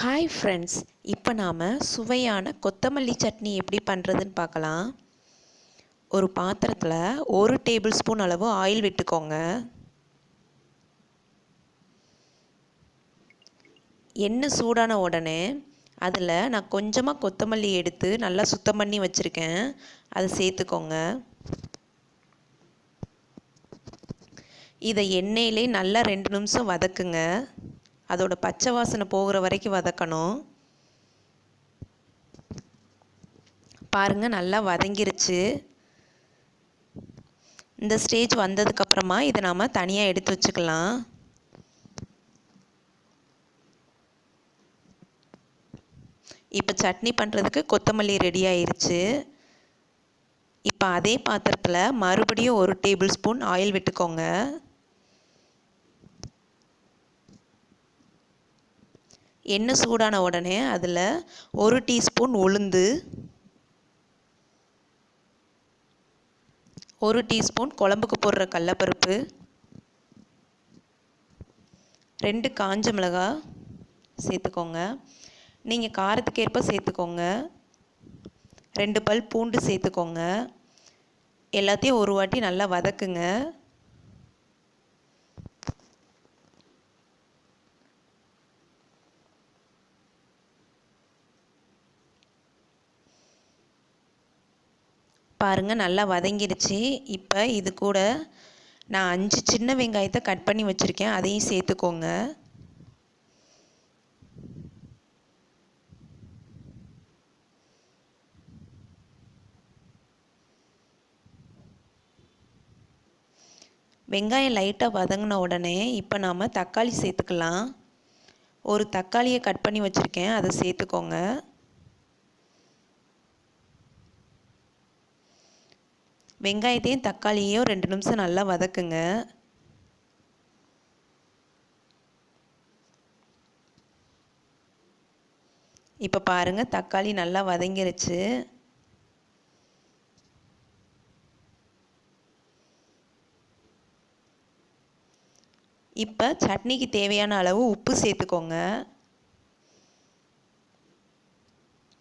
Hi friends, இப்போ நாம் சுவையான கொத்தமல்லி சட்னி எப்படி பண்ணுறதுன்னு பார்க்கலாம். ஒரு பாத்திரத்தில் 1 டேபிள் ஸ்பூன் அளவு ஆயில் விட்டுக்கோங்க. எண்ணெய் சூடான உடனே அதில் நான் கொஞ்சமாக கொத்தமல்லி எடுத்து நல்லா சுத்தம் பண்ணி வச்சுருக்கேன், அதை சேர்த்துக்கோங்க. இதை எண்ணெயிலே நல்லா 2 நிமிஷம் வதக்குங்க. அதோட பச்சை வாசனை போகிற வரைக்கும் வதக்கணும். பாருங்கள், நல்லா வதங்கிருச்சு. இந்த ஸ்டேஜ் வந்ததுக்கப்புறமா இதை நாம் தனியாக எடுத்து வச்சுக்கலாம். இப்போ சட்னி பண்ணுறதுக்கு கொத்தமல்லி ரெடி ஆயிருச்சு. இப்போ அதே பாத்திரத்தில் மறுபடியும் 1 டேபிள் ஸ்பூன் ஆயில் விட்டுக்கோங்க. எண்ணெய் சூடான உடனே அதில் 1 டீஸ்பூன் உளுந்து, 1 டீஸ்பூன் குழம்புக்கு போடுற கடலைப்பருப்பு, 2 காஞ்ச மிளகாய் சேர்த்துக்கோங்க. நீங்கள் காரத்துக்கு ஏற்ப சேர்த்துக்கோங்க. 2 பல் பூண்டு சேர்த்துக்கோங்க. எல்லாத்தையும் ஒரு வாட்டி நல்லா வதக்குங்க. பாருங்கள், நல்லா வதங்கிடுச்சு. இப்போ இது கூட நான் 5 சின்ன வெங்காயத்தை கட் பண்ணி வச்சுருக்கேன், அதையும் சேர்த்துக்கோங்க. வெங்காயம் லைட்டாக வதங்கின உடனே இப்போ நாம் தக்காளி சேர்த்துக்கலாம். ஒரு தக்காளியை கட் பண்ணி வச்சுருக்கேன், அதை சேர்த்துக்கோங்க. வெங்காயத்தையும் தக்காளியையும் 2 நிமிஷம் நல்லா வதக்குங்க. இப்போ பாருங்கள், தக்காளி நல்லா வதங்கிருச்சு. இப்போ சட்னிக்கு தேவையான அளவு உப்பு சேர்த்துக்கோங்க.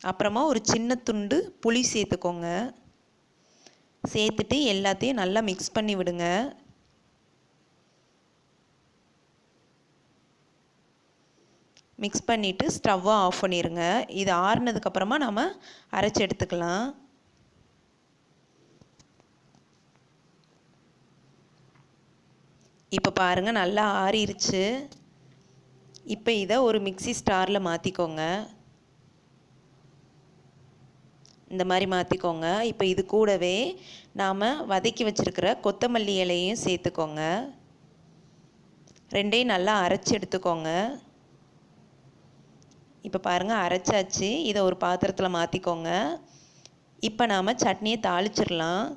அப்புறமா ஒரு சின்ன துண்டு புளி சேர்த்துக்கோங்க. சேர்த்துட்டு எல்லாத்தையும் நல்லா மிக்ஸ் பண்ணி விடுங்க. மிக்ஸ் பண்ணிவிட்டு ஸ்டவ்வை ஆஃப் பண்ணிடுங்க. இது ஆறுனதுக்கப்புறமா நம்ம அரைச்சி எடுத்துக்கலாம். இப்போ பாருங்கள், நல்லா ஆறிடுச்சு. இப்போ இதை ஒரு மிக்ஸி ஸ்டாரில் மாற்றிக்கோங்க. இந்த மாதிரி மாற்றிக்கோங்க. இப்போ இது கூடவே நாம் வதக்கி வச்சுருக்கிற கொத்தமல்லி இலையும் சேர்த்துக்கோங்க. 2ஐயும் நல்லா அரைச்சி எடுத்துக்கோங்க. இப்போ பாருங்கள், அரைச்சாச்சு. இதை ஒரு பாத்திரத்தில் மாற்றிக்கோங்க. இப்போ நாம் சட்னியை தாளிச்சிடலாம்.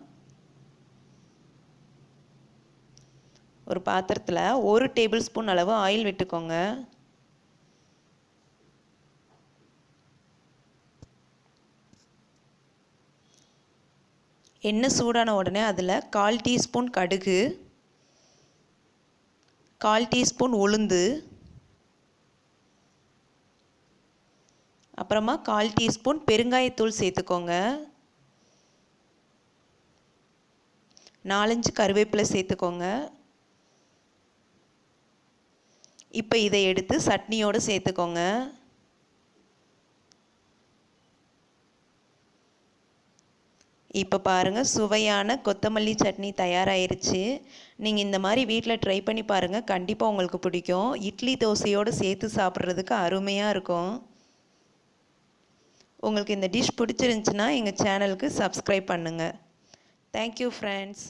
ஒரு பாத்திரத்தில் 1 டேபிள் ஸ்பூன் அளவு ஆயில் விட்டுக்கோங்க. எண்ணெய் சூடான உடனே அதில் 1/4 டீஸ்பூன் கடுகு, 1/4 டீஸ்பூன் உளுந்து, அப்புறமா 1/4 டீஸ்பூன் பெருங்காயத்தூள் சேர்த்துக்கோங்க. 4-5 கருவேப்பிலை சேர்த்துக்கோங்க. இப்போ இதை எடுத்து சட்னியோடு சேர்த்துக்கோங்க. இப்போ பாருங்கள், சுவையான கொத்தமல்லி சட்னி தயாராகிருச்சு. நீங்கள் இந்த மாதிரி வீட்டில் ட்ரை பண்ணி பாருங்கள், கண்டிப்பாக உங்களுக்கு பிடிக்கும். இட்லி தோசையோடு சேர்த்து சாப்பிட்றதுக்கு அருமையாக இருக்கும். உங்களுக்கு இந்த டிஷ் பிடிச்சிருந்துச்சுன்னா எங்கள் சேனலுக்கு சப்ஸ்கிரைப் பண்ணுங்கள். Thank you friends.